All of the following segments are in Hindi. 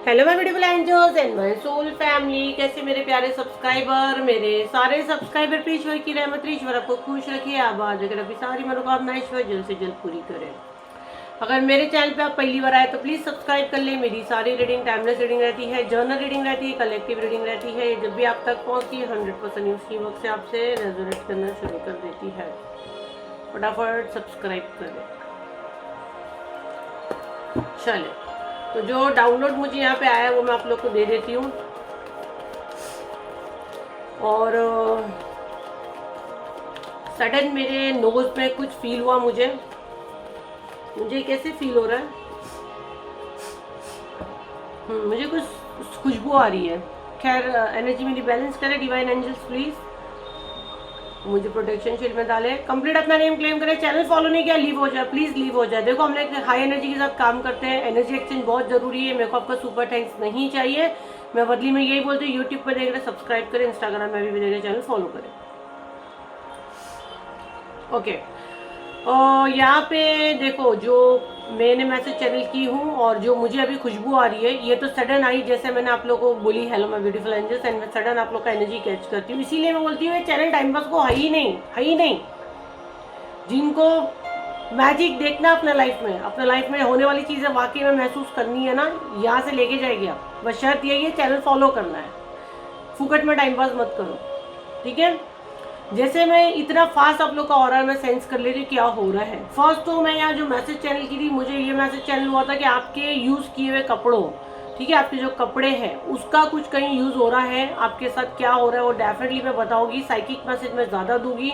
Hello my beautiful angels and my soul family. कैसे मेरे प्यारे सब्सक्राइबर, मेरे सारे सब्सक्राइबर पे ईश्वर की रहमत ईश्वर आपको खुश रखिए, आबाद रखे, अपनी सारी मनोकामना ईश्वर जल्द से जल्द पूरी करें। अगर मेरे चैनल पे आप पहली बार आए तो प्लीज़ सब्सक्राइब कर ले। मेरी सारी रीडिंग टाइमलेस रीडिंग रहती है, जर्नल रीडिंग रहती है, कलेक्टिव रीडिंग रहती है। जब भी आप तक पहुँचती है 100% उसकी वक्त से आपसे रेजोनेट करना शुरू कर देती है। फटाफट सब्सक्राइब करें। चले, तो जो डाउनलोड मुझे यहाँ पे आया है वो मैं आप लोग को दे देती हूँ। और सडन मेरे नोज में कुछ फील हुआ। मुझे कैसे फील हो रहा है, मुझे कुछ खुशबू आ रही है। खैर, एनर्जी मेरी बैलेंस करे। डिवाइन एंजल्स प्लीज मुझे प्रोटेक्शन शील्ड में डाले। कंप्लीट अपना नेम क्लेम करे। चैनल फॉलो नहीं किया, लीव हो जाए, प्लीज लीव हो जाए। देखो, हम लोग हाई एनर्जी के साथ काम करते हैं, एनर्जी एक्सचेंज बहुत जरूरी है। मेरे को आपका सुपर थैंक्स नहीं चाहिए। मैं बदली में यही बोलती हूँ, यूट्यूब पर देख रहे सब्सक्राइब करें, इंस्टाग्राम में भी देख रहे चैनल फॉलो करें। ओके, और यहाँ पे देखो, जो मैंने मैसेज चैनल की हूँ और जो मुझे अभी खुशबू आ रही है, ये तो सडन आई। जैसे मैंने आप लोगों को बोली hello my beautiful angels, and मैं सडन आप लोग का एनर्जी कैच करती हूँ। इसीलिए मैं बोलती हूँ ये चैनल टाइम पास को है ही नहीं। जिनको मैजिक देखना अपने लाइफ में होने वाली चीज़ें वाकई में महसूस करनी है ना, यहाँ से लेके जाएगी आप। बस शर्त यही है, चैनल फॉलो करना है, फुकट में टाइम पास मत करो, ठीक है। जैसे मैं इतना फास्ट आप लोग का ऑर्डर में सेंस कर ले रही क्या हो रहा है। फर्स्ट तो मैं यहाँ जो मैसेज चैनल की थी, मुझे ये मैसेज चैनल हुआ था कि आपके यूज़ किए हुए कपड़ों, ठीक है, आपके जो कपड़े हैं उसका कुछ कहीं यूज़ हो रहा है। आपके साथ क्या हो रहा है वो डेफिनेटली मैं बताऊंगी, साइकिक मैसेज मैं ज़्यादा दूंगी।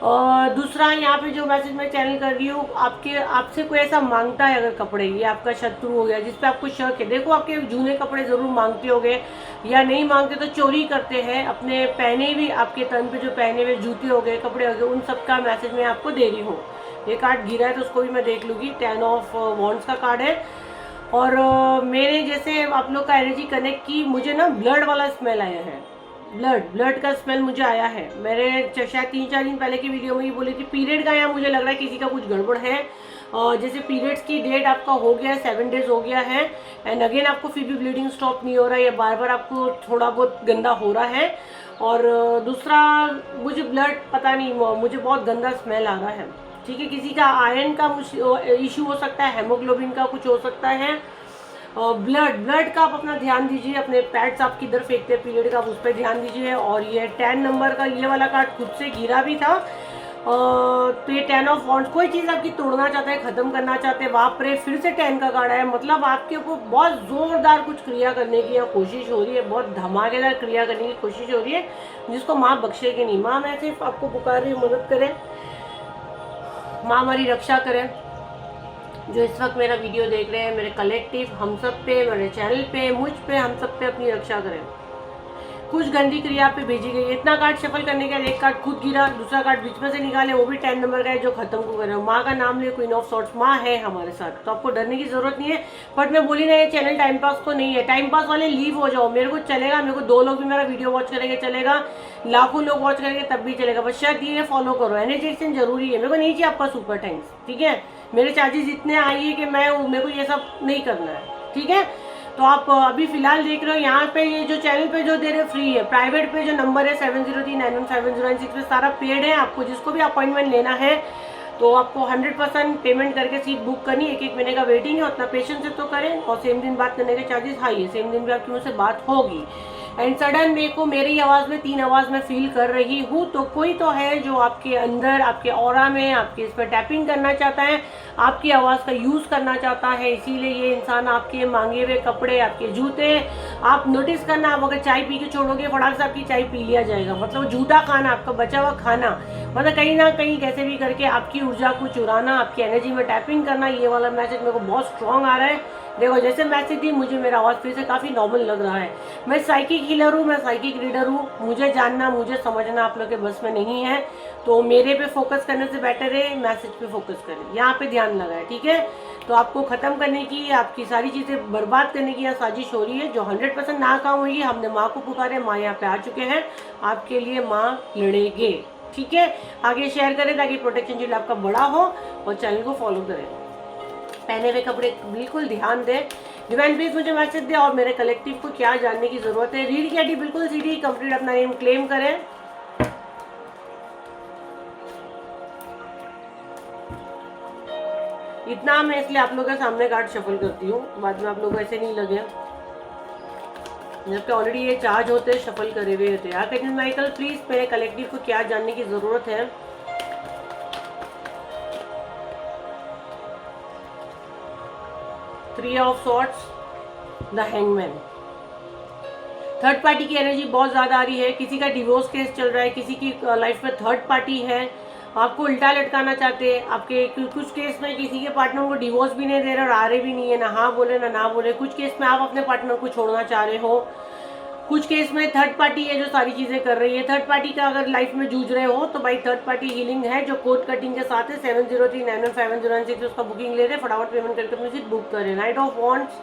और दूसरा, यहाँ पे जो मैसेज मैं चैनल कर रही हूँ, आपसे कोई ऐसा मांगता है अगर कपड़े, ये आपका शत्रु हो गया जिस पे आपको शक है। देखो, आपके जूने कपड़े ज़रूर मांगते होगे, या नहीं मांगते तो चोरी करते हैं। अपने पहने भी, आपके तन पे जो पहने हुए जूते हो गए, कपड़े हो गए, उन सब का मैसेज मैं आपको दे रही हूँ। ये कार्ड गिरा है तो उसको भी मैं देख लूँगी। 10 ऑफ वॉन्ड्स का कार्ड है। और मेरे जैसे आप लोग का एनर्जी कनेक्ट की, मुझे ना ब्लड वाला स्मेल आया है। ब्लड का स्मेल मुझे आया है। मेरे शायद 3-4 दिन पहले की वीडियो में ही बोली थी पीरियड का, यहाँ मुझे लग रहा है किसी का कुछ गड़बड़ है। जैसे पीरियड्स की डेट आपका हो गया है, 7 डेज हो गया है, एंड अगेन आपको फिर भी ब्लीडिंग स्टॉप नहीं हो रहा है, या बार बार आपको थोड़ा बहुत गंदा हो रहा है। और दूसरा, मुझे ब्लड पता नहीं, मुझे बहुत गंदा स्मेल आ रहा है, ठीक है। किसी का आयरन का इशू हो सकता है, हेमोग्लोबिन का कुछ हो सकता है। ब्लड का आप अपना ध्यान दीजिए। अपने पैड्स आप किधर फेंकते हैं पीरियड का, आप उस पर ध्यान दीजिए। और ये 10 नंबर का ये वाला कार्ड खुद से गिरा भी था। तो ये 10 ऑफ वॉन्ड्स, कोई चीज़ आपकी तोड़ना चाहते हैं, खत्म करना चाहते हैं, बाप रे, फिर से 10 का कार्ड है। मतलब आपके ऊपर बहुत जोरदार कुछ क्रिया करने की कोशिश हो रही है, बहुत धमाकेदार क्रिया करने की कोशिश हो रही है, जिसको माँ बख्शेगी नहीं। माँ, मैं सिर्फ आपको पुकार रही हूँ, मदद करें माँ, हमारी रक्षा करें। जो इस वक्त मेरा वीडियो देख रहे हैं, मेरे कलेक्टिव, हम सब पे, मेरे चैनल पे, मुझ पे, हम सब पे अपनी रक्षा करें। कुछ गंदी क्रिया पे भेजी गई है। इतना कार्ड शफल करने के बाद एक कार्ड खुद गिरा, दूसरा कार्ड बीच में से निकाले, वो भी 10 नंबर का है जो खत्म को करे। माँ का नाम ले, क्वीन ऑफ सॉर्ड्स, माँ है हमारे साथ, तो आपको डरने की जरूरत नहीं है। बट मैं बोली ना, ये चैनल टाइम पास को नहीं है। टाइम पास वाले लीव हो जाओ, मेरे को चलेगा, मेरे को 2 लोग भी मेरा वीडियो वॉच करेंगे चलेगा, लाखों लोग वॉच करेंगे तब भी चलेगा। बस शायद ये फॉलो करो, एनर्जी एक्सचेंज जरूरी है। मेरे को नहीं चाहिए आपका सुपर थैंक्स, ठीक है। मेरे चार्जेस इतने आई है कि मेरे को ये सब नहीं करना है, ठीक है। तो आप अभी फिलहाल देख रहे हो यहाँ पे, ये जो चैनल पे जो दे रहे फ्री है। प्राइवेट पे जो नंबर है 7039170996 पे सारा पेड है। आपको जिसको भी अपॉइंटमेंट लेना है तो आपको 100% पेमेंट करके सीट बुक करनी है। 1 महीने का वेटिंग है, उतना पेशेंस से तो करें। और सेम दिन बात करने के चार्जेस हाई है, सेम दिन भी आपकी मुझसे बात होगी। एंड सडन मेरे को मेरी आवाज़ में 3 आवाज़ में फील कर रही हूँ, तो कोई तो है जो आपके अंदर, आपके ऑरा में, आपके इस पर टैपिंग करना चाहता है, आपकी आवाज़ का यूज़ करना चाहता है। इसीलिए ये इंसान आपके मांगे हुए कपड़े, आपके जूते, आप नोटिस करना, आप अगर चाय पी के छोड़ोगे, फटाक से आपकी चाय पी लिया जाएगा। मतलब झूठा खाना, आपका बचा हुआ खाना, मतलब कहीं ना कहीं कैसे भी करके आपकी ऊर्जा को चुराना, आपकी एनर्जी में टैपिंग करना। ये वाला मैसेज मेरे को बहुत स्ट्रॉन्ग आ रहा है। देखो, जैसे मैसेज दी, मुझे मेरा आवाज़ फिर से काफ़ी नॉर्मल लग रहा है। मैं साइकिक हीलर हूँ, मैं साइकिक रीडर हूँ। मुझे जानना, मुझे समझना आप लोग के बस में नहीं है, तो मेरे पे फोकस करने से बेटर है मैसेज पे फोकस करें, यहाँ पे ध्यान लगाए, ठीक है। तो आपको ख़त्म करने की, आपकी सारी चीज़ें बर्बाद करने की यहाँ साजिश हो रही है, जो 100% नाकाम हुई। हमने माँ को पुकारे, माँ यहाँ पे आ चुके हैं, आपके लिए माँ लड़ेंगे, ठीक है। आगे शेयर करें ताकि प्रोटेक्शन शील्ड आपका बड़ा हो, और चैनल को फॉलो करें। पहने हुए कपड़े बिल्कुल ध्यान दें। डिवाइन प्लीज मुझे मैसेज दे और मेरे कलेक्टिव को क्या जानने की जरूरत है। रीड किया डी बिल्कुल सीधी कंप्लीट, अपना नेम क्लेम करें। इतना मैं इसलिए आप लोगों के सामने कार्ड शफल करती हूँ, बाद में आप लोग ऐसे नहीं लगे जबकि ऑलरेडी ये चार्ज होते शफल करे हुए होते। आर्कएंजल माइकल प्लीज मेरे कलेक्टिव को क्या जानने की जरूरत है। Three of swords, the hangman. Third party की एनर्जी बहुत ज्यादा आ रही है। किसी का डिवोर्स केस चल रहा है, किसी की लाइफ में थर्ड पार्टी है, आपको उल्टा लटकाना चाहते हैं। आपके कुछ केस में किसी के पार्टनर को डिवोर्स भी नहीं दे रहे और आ रहे भी नहीं है, ना हाँ बोले ना बोले। कुछ केस में आप अपने पार्टनर को छोड़ना चाह रहे हो। कुछ केस में थर्ड पार्टी है जो सारी चीजें कर रही है। थर्ड पार्टी का अगर लाइफ में जूझ रहे हो तो भाई थर्ड पार्टी हीलिंग है जो कोड कटिंग के साथ है। 7039151096 उसका बुकिंग ले रहे, फटाफट पेमेंट करके अपनी सीट बुक करें। Night of wands,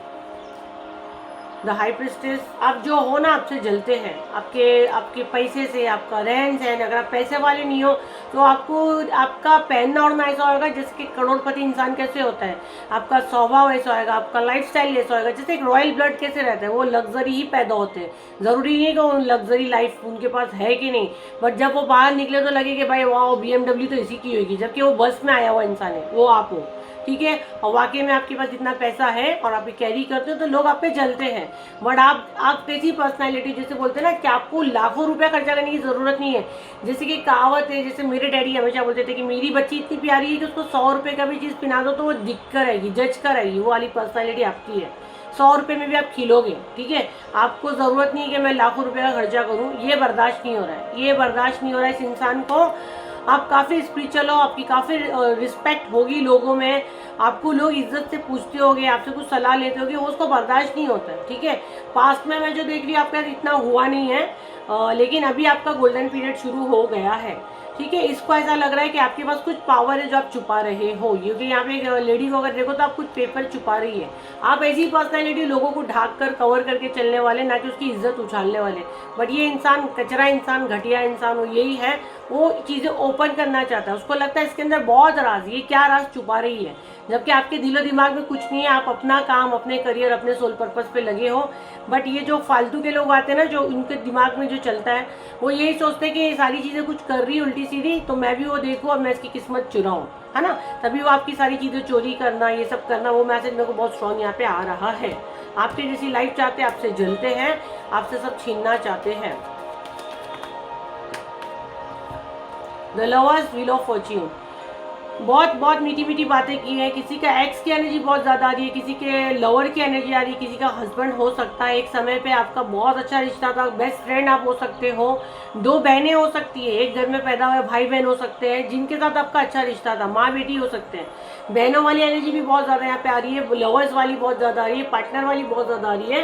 the high priestess. आप जो हो ना आपसे जलते हैं, आपके पैसे से, आपका रहन सहन। अगर आप पैसे वाले नहीं हो तो आपको आपका पहनना ओढ़ना ऐसा होगा जैसे कि करोड़पति इंसान कैसे होता है, आपका स्वभाव ऐसा होगा, आपका लाइफस्टाइल ऐसा होगा जैसे एक रॉयल ब्लड कैसे रहता है। वो लग्जरी ही पैदा होते हैं, जरूरी नहीं है कि वो लग्जरी लाइफ उनके पास है कि नहीं, बट जब वो बाहर निकले तो लगे कि भाई वाह BMW तो इसी की होगी, जबकि वो बस में आया हुआ इंसान है, वो आप हो। ठीक है, और वाकई में आपके पास इतना पैसा है और आप कैरी करते हो तो लोग आप पे जलते हैं। बट आप कैसी पर्सनालिटी, जैसे बोलते हैं ना कि आपको लाखों रुपया खर्चा करने की जरूरत नहीं है। जैसे कि कहावत है, जैसे मेरे डैडी हमेशा बोलते थे कि मेरी बच्ची इतनी प्यारी है कि उसको 100 रुपये का भी चीज़ पिना दो तो वो दिख कर आएगी, जज कर आएगी। वो वाली पर्सनैलिटी आपकी है। 100 रुपये में भी आप खिलोगे। ठीक है, आपको ज़रूरत नहीं है कि मैं लाखों रुपये का खर्चा करूँ, ये बर्दाश्त नहीं हो रहा है, ये बर्दाश्त नहीं हो रहा है इस इंसान को। आप काफ़ी स्पिरिचुअल हो, आपकी काफ़ी रिस्पेक्ट होगी लोगों में, आपको लोग इज्जत से पूछते होंगे, आपसे कुछ सलाह लेते होंगे, वो उसको बर्दाश्त नहीं होता है। ठीक है, पास्ट में मैं जो देख रही हूँ आपका इतना हुआ नहीं है, लेकिन अभी आपका गोल्डन पीरियड शुरू हो गया है। ठीक है, इसको ऐसा लग रहा है कि आपके पास कुछ पावर है जो आप छुपा रहे हो। क्योंकि यहाँ पे एक लेडी को अगर देखो तो आप कुछ पेपर छुपा रही है। आप ऐसी पर्सनैलिटी लोगों को ढाक कर कवर करके चलने वाले, ना कि उसकी इज्जत उछालने वाले। बट ये इंसान कचरा इंसान, घटिया इंसान वो यही है, वो चीज़ें ओपन करना चाहता है। उसको लगता है इसके अंदर बहुत राज, ये क्या राज छुपा रही है, जबकि आपके दिलो दिमाग में कुछ नहीं है। आप अपना काम, अपने करियर, अपने सोल पर्पस पे लगे हो। बट ये जो फालतू के लोग आते हैं ना, जो उनके दिमाग में जो चलता है, वो यही सोचते हैं कि ये सारी चीज़ें कुछ कर रही है उल्टी सीधी, तो मैं भी वो देखूँ और मैं इसकी किस्मत चुराऊँ, है ना। तभी वो आपकी सारी चीज़ें चोरी करना, ये सब करना। वो मैसेज मेरे को बहुत स्ट्रॉन्ग यहाँ पे आ रहा है। आपकी जैसी लाइफ चाहते हैं, आपसे जलते हैं, आपसे सब छीनना चाहते हैं। The lovers, wheel of Fortune. बहुत मीठी मीठी बातें की है। किसी का एक्स की एनर्जी बहुत ज़्यादा आ रही है, किसी के लवर की एनर्जी आ रही है, किसी का हस्बैंड हो सकता है। एक समय पे आपका बहुत अच्छा रिश्ता था, बेस्ट फ्रेंड आप हो सकते हो। 2 बहनें हो सकती है, एक घर में पैदा हुए भाई बहन हो सकते हैं जिनके साथ आपका अच्छा रिश्ता था, माँ बेटी हो सकते हैं। बहनों वाली एनर्जी भी बहुत ज़्यादा यहाँ पे आ रही है, लवर्स वाली बहुत ज़्यादा आ रही है, पार्टनर वाली बहुत ज़्यादा आ रही है।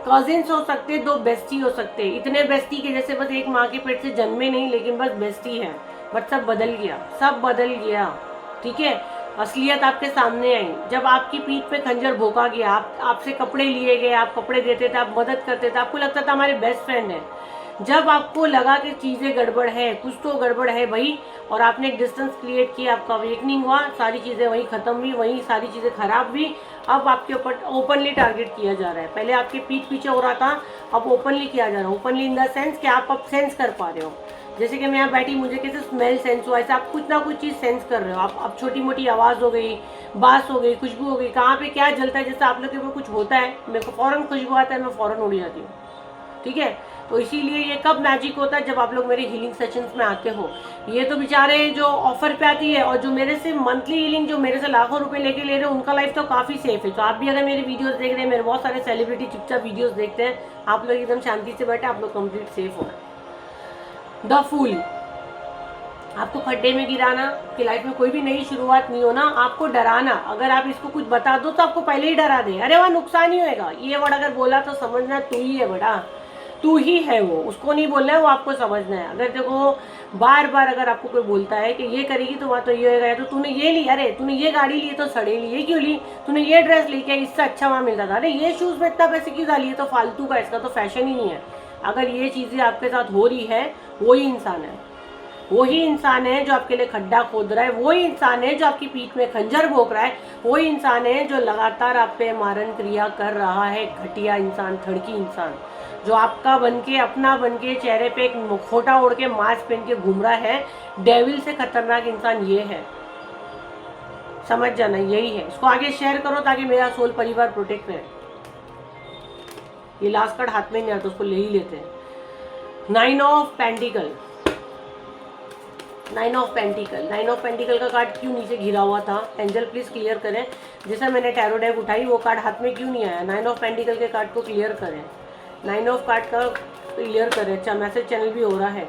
कजिन्स हो सकते हैं, 2 बेस्टी हो सकते हैं। इतने बेस्टी के जैसे बस एक माँ के पेट से जन्मे नहीं, लेकिन बस बेस्टी है। बट सब बदल गया, सब बदल गया। ठीक है, असलियत आपके सामने आई जब आपकी पीठ पे खंजर भोंका गया। आपसे कपड़े लिए गए, आप कपड़े देते थे, आप मदद करते थे, आपको लगता था हमारे बेस्ट फ्रेंड है। जब आपको लगा कि चीज़ें गड़बड़ है, कुछ तो गड़बड़ है भाई, और आपने एक डिस्टेंस क्रिएट किया, आपका अवेकनिंग हुआ, सारी चीज़ें वहीं ख़त्म हुई, वहीं सारी चीज़ें खराब हुई। अब आपके ऊपर ओपनली टारगेट किया जा रहा है। पहले आपके पीठ पीछे हो रहा था, अब ओपनली किया जा रहा है। ओपनली इन द सेंस कि आप अब सेंस कर पा रहे हो। जैसे कि मैं यहाँ बैठी, मुझे कैसे स्मेल सेंस हुआ, ऐसे आप कुछ ना कुछ चीज़ सेंस कर रहे हो। आप अब छोटी मोटी आवाज़ हो गई, बास हो गई, खुशबू हो गई, कहाँ पे क्या जलता है, जैसे आप लोग के ऊपर कुछ होता है, मेरे को फ़ौरन खुशबू आता है, मैं फ़ौरन उड़ जाती हूँ। ठीक है, तो इसीलिए ये कब मैजिक होता है, जब आप लोग मेरे हीलिंग सेशंस में आते हो। ये तो बेचारे जो ऑफर पे आती है और जो मेरे से मंथली हीलिंग, जो मेरे से लाखों रुपए लेके ले रहे हैं, उनका लाइफ तो काफ़ी सेफ है। तो आप भी अगर मेरे वीडियोस देख रहे हैं, मेरे बहुत सारे सेलिब्रिटी चुपचाप वीडियोस देखते हैं, आप लोग एकदम शांति से बैठे, आप लोग कंप्लीट सेफ हो। द फूल, आपको खड्डे में गिराना, कि लाइफ में कोई भी नई शुरुआत नहीं होना, आपको डराना। अगर आप इसको कुछ बता दो तो आपको पहले ही डरा दे, अरे वह नुकसान ही होएगा, ये वर्ड अगर बोला तो समझना तू ही है बेटा, तू ही है वो, उसको नहीं बोलना है, वो आपको समझना है। अगर देखो बार बार अगर आपको कोई बोलता है कि ये करेगी तो वहाँ तो ये होएगा, तो तूने ये ली, अरे तूने ये गाड़ी ली तो सड़े ली, ये क्यों ली, तूने ये ड्रेस ली, क्या इससे अच्छा वहाँ मिलता था, अरे ये शूज़ में इतना पैसे क्यों डाली, तो फालतू का, इसका तो फैशन ही नहीं है। अगर ये चीज़ें आपके साथ हो रही है, वही इंसान है। वही इंसान है जो आपके लिए खड्डा खोद रहा है, वही इंसान है जो आपकी पीठ में खंजर भोंक रहा है, वही इंसान है जो लगातार आप पे मारन क्रिया कर रहा है। घटिया इंसान, थड़की इंसान, जो आपका बनके, अपना बनके, चेहरे पे एक मुखौटा ओढ़ के, मास्क पहन के घूम रहा है। डेविल से खतरनाक इंसान ये है, समझ जाना, यही है। इसको आगे शेयर करो ताकि मेरा सोल परिवार प्रोटेक्ट रहे। ये लास्ट कार्ड हाथ में नहीं आता, उसको ले ही लेते हैं। 9 of pentacle, 9 of pentacle, 9 of pentacle का कार्ड क्यों नीचे घिरा हुआ था? एंजल प्लीज क्लियर करें। जैसे मैंने टैरो डेक उठाई वो कार्ड हाथ में क्यों नहीं आया? 9 ऑफ पेंटिकल के कार्ड को क्लियर करें, 9 ऑफ कार्ड का क्लियर करें। अच्छा, मैसेज चैनल भी हो रहा है।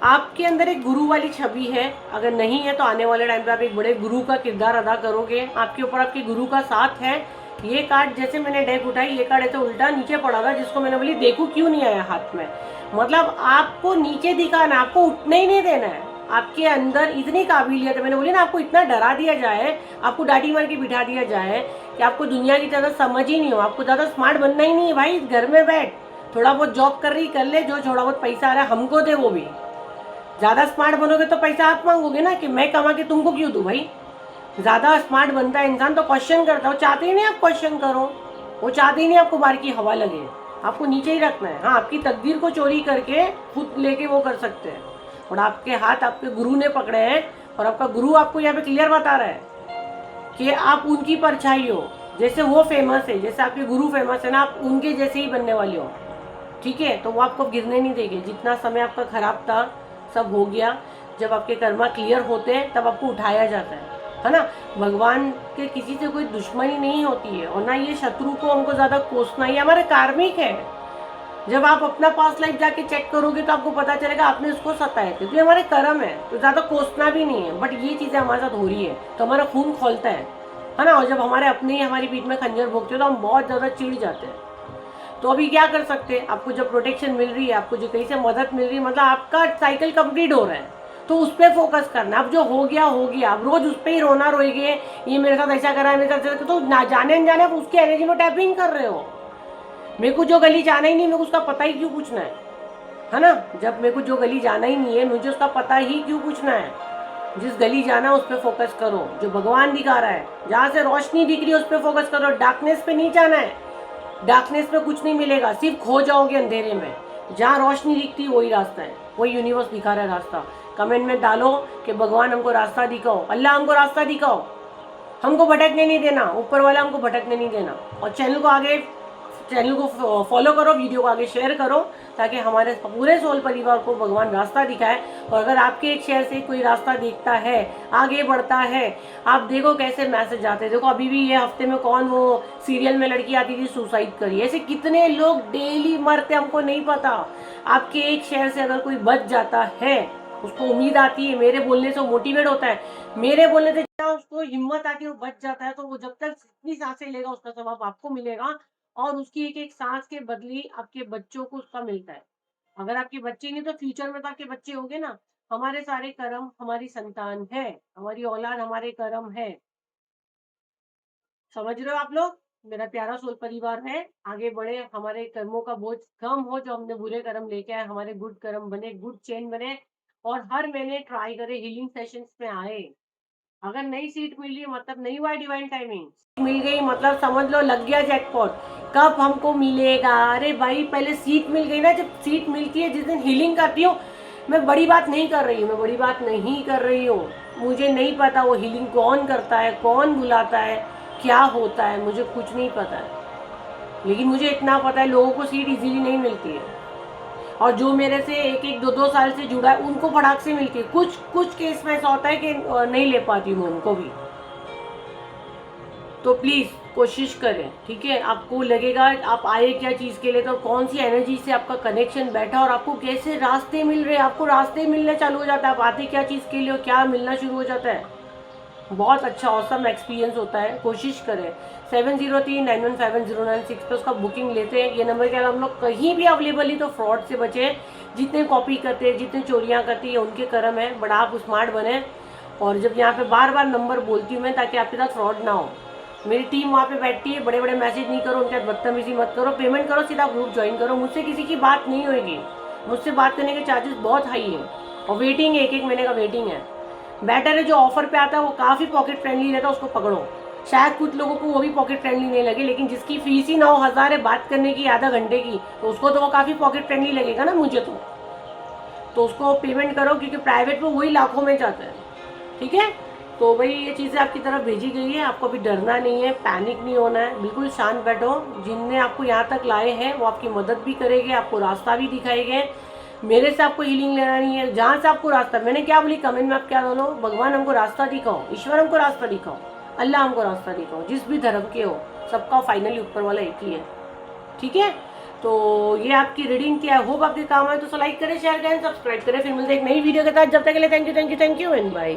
आपके अंदर एक गुरु वाली छवि है, अगर नहीं है तो आने वाले टाइम पे आप एक बड़े गुरु का किरदार अदा करोगे। आपके ऊपर आपके गुरु का साथ है। ये कार्ड जैसे मैंने डेक उठाई, ये कार्ड ऐसे उल्टा नीचे पड़ा था, जिसको मैंने बोली देखो क्यों नहीं आया हाथ में। मतलब आपको नीचे दिखाना, आपको उठने ही नहीं देना है। आपके अंदर इतनी काबिलियत है, मैंने बोली ना, आपको इतना डरा दिया जाए, आपको डांटी मार के बिठा दिया जाए कि आपको दुनिया की ज़्यादा समझ ही नहीं हो, आपको ज़्यादा स्मार्ट बनना ही नहीं है। भाई घर में बैठ, थोड़ा बहुत जॉब कर रही कर ले, जो थोड़ा बहुत पैसा आ रहा है हमको दे, वो भी। ज़्यादा स्मार्ट बनोगे तो पैसा आप मांगोगे ना, कि मैं कमा के तुमको क्यों दूँ। भाई ज़्यादा स्मार्ट बनता है इंसान तो क्वेश्चन करता है, वो चाहते ही नहीं आप क्वेश्चन करो, वो चाहते ही नहीं आपको बाहर की हवा लगे, आपको नीचे ही रखना है। हाँ, आपकी तकदीर को चोरी करके खुद लेके वो कर सकते हैं, और आपके हाथ आपके गुरु ने पकड़े हैं, और आपका गुरु आपको यहाँ पे क्लियर बता रहा है कि आप उनकी परछाई हो। जैसे वो फेमस है, जैसे आपके गुरु फेमस है ना, आप उनके जैसे ही बनने वाले हो। ठीक है, तो वो आपको गिरने नहीं देंगे। जितना समय आपका खराब था सब हो गया। जब आपके कर्मा क्लियर होते हैं तब आपको उठाया जाता है ना। भगवान के किसी से कोई दुश्मनी नहीं होती है, और ना ये शत्रु को हमको ज़्यादा कोसना, ये हमारे कार्मिक है। जब आप अपना पास्ट लाइफ जाके चेक करोगे तो आपको पता चलेगा आपने उसको सताए थे, तो ये हमारे कर्म है, तो ज़्यादा कोसना भी नहीं है। बट ये चीज़ें हमारे साथ हो रही है तो हमारा खून खोलता है ना। और जब हमारे अपने ही हमारी पीठ में खंजर भोगते हो तो हम बहुत ज़्यादा चिढ़ जाते हैं। तो अभी क्या कर सकते हैं? आपको जब प्रोटेक्शन मिल रही है, आपको जो कहीं से मदद मिल रही है, मतलब आपका साइकिल कंप्लीट हो रहा है, तो उस पर फोकस करना। अब जो हो गया हो गया, अब रोज उस पर ही रोना रोएंगे, ये मेरे साथ ऐसा करा है, मेरे साथ, तो ना जाने अनजाने आप उसकी एनर्जी में टैपिंग कर रहे हो। मेरे को जो गली जाना ही नहीं, मेरे को उसका पता ही क्यों पूछना है ना। जब मेरे को जो गली जाना ही नहीं है, मुझे उसका पता ही क्यों पूछना है। जिस गली जाना उस पर फोकस करो, जो भगवान दिखा रहा है, जहाँ से रोशनी दिख रही है उस पर फोकस करो। डार्कनेस पे नहीं जाना है, डार्कनेस में कुछ नहीं मिलेगा, सिर्फ खो जाओगे अंधेरे में। जहाँ रोशनी दिखती है वही रास्ता है, वही यूनिवर्स दिखा रहा है रास्ता। कमेंट में डालो कि भगवान हमको रास्ता दिखाओ, अल्लाह हमको रास्ता दिखाओ, हमको भटकने नहीं देना, ऊपर वाला हमको भटकने नहीं देना। और चैनल को फॉलो करो, वीडियो को आगे शेयर करो, ताकि हमारे पूरे सोल परिवार को भगवान रास्ता दिखाए। और अगर आपके एक शेयर से कोई रास्ता दिखता है, आगे बढ़ता है, आप देखो कैसे मैसेज आते हैं। देखो अभी भी ये हफ्ते में कौन वो सीरियल में लड़की आती थी सुसाइड करी, ऐसे कितने लोग डेली मरते, हमको नहीं पता। आपके एक शेयर से अगर कोई बच जाता है, उसको उम्मीद आती है, मेरे बोलने से मोटिवेट होता है, मेरे बोलने से उसको हिम्मत आती है, वो बच जाता है, तो वो जब तक इतनी सांसें लेगा उसका जवाब आपको मिलेगा। और उसकी एक एक सांस के बदले आपके बच्चों को उसका मिलता है। अगर आपके बच्चे नहीं तो फ्यूचर में तो आपके बच्चे होंगे ना। हमारे सारे कर्म हमारी संतान है, हमारी औलाद हमारे कर्म है। समझ रहे हो आप लोग? मेरा प्यारा सोल परिवार है, आगे बढ़े, हमारे कर्मों का बोझ कम हो, जो हमने बुरे कर्म लेके आए, हमारे गुड कर्म बने, गुड चेन बने। और हर महीने ट्राई करे, हीलिंग सेशंस में आए। अगर नई सीट मिल रही है मतलब नहीं हुआ डिवाइन टाइमिंग, मिल गई मतलब समझ लो लग गया जैकपॉट। कब हमको मिलेगा? अरे भाई पहले सीट मिल गई ना। जब सीट मिलती है, जिस दिन हीलिंग करती हूँ, मैं बड़ी बात नहीं कर रही हूँ, मैं बड़ी बात नहीं कर रही हूँ। मुझे नहीं पता वो हीलिंग कौन करता है, कौन बुलाता है, क्या होता है, मुझे कुछ नहीं पता है। लेकिन मुझे इतना पता है लोगों को सीट इजीली नहीं मिलती है, और जो मेरे से एक एक दो दो साल से जुड़ा है उनको फटाक से मिलती है। कुछ कुछ केस में ऐसा होता है कि नहीं ले पाती हूँ उनको भी। तो प्लीज़ कोशिश करें, ठीक है। आपको लगेगा आप आए क्या चीज़ के लिए, तो कौन सी एनर्जी से आपका कनेक्शन बैठा, और आपको कैसे रास्ते मिल रहे हैं, आपको रास्ते मिलने चालू हो जाता है। आप आते क्या चीज़ के लिए हो, क्या मिलना शुरू हो जाता है। बहुत अच्छा ऑसम एक्सपीरियंस होता है। कोशिश करें 7039151096 पे उसका बुकिंग लेते हैं। ये नंबर के अलावा हम लोग कहीं भी अवेलेबल ही, तो फ्रॉड से बचें। जितने कॉपी करते हैं, जितने चोरियाँ करती है, उनके कर्म है, बड़ा आप स्मार्ट बने। और जब यहाँ पे बार बार नंबर बोलती हूँ मैं, ताकि आपके साथ फ्रॉड ना हो। मेरी टीम वहाँ पे बैठती है, बड़े बड़े मैसेज नहीं करो, उनके साथ बदतमीजी मत करो, पेमेंट करो, सीधा ग्रुप ज्वाइन करो। मुझसे किसी की बात नहीं होगी, मुझसे बात करने के चार्जेस बहुत हाई है। और वेटिंग 1-1 महीने का वेटिंग है। बेटर है जो ऑफर पे आता है वो काफ़ी पॉकेट फ्रेंडली रहता है, उसको पकड़ो। शायद कुछ लोगों को वो भी पॉकेट फ्रेंडली नहीं लगे, लेकिन जिसकी फीस ही 9,000 है बात करने की आधा घंटे की, तो उसको तो वो काफ़ी पॉकेट फ्रेंडली लगेगा ना मुझे तो उसको पेमेंट करो, क्योंकि प्राइवेट में वही लाखों में जाता है। ठीक है, तो भाई ये चीज़ें आपकी तरफ भेजी गई है, आपको अभी डरना नहीं है, पैनिक नहीं होना है, बिल्कुल शांत बैठो। जिनने आपको यहाँ तक लाए हैं वो आपकी मदद भी करेंगे, आपको रास्ता भी दिखाएंगे। मेरे से आपको हीलिंग लेना नहीं है, जहाँ से आपको रास्ता, मैंने क्या बोली कमेंट में आप क्या बोलो, भगवान हमको रास्ता दिखाओ, ईश्वर हमको रास्ता दिखाओ, अल्लाह हमको रास्ता दिखाओ, जिस भी धर्म के हो, सबका फाइनली ऊपर वाला एक ही है। ठीक है, तो ये आपकी रीडिंग क्या होप आपके काम आए, तो लाइक करें, शेयर करें, सब्सक्राइब करें। फिर मिलते हैं एक नई वीडियो के साथ, जब तक के लिए थैंक यू एंड बाय।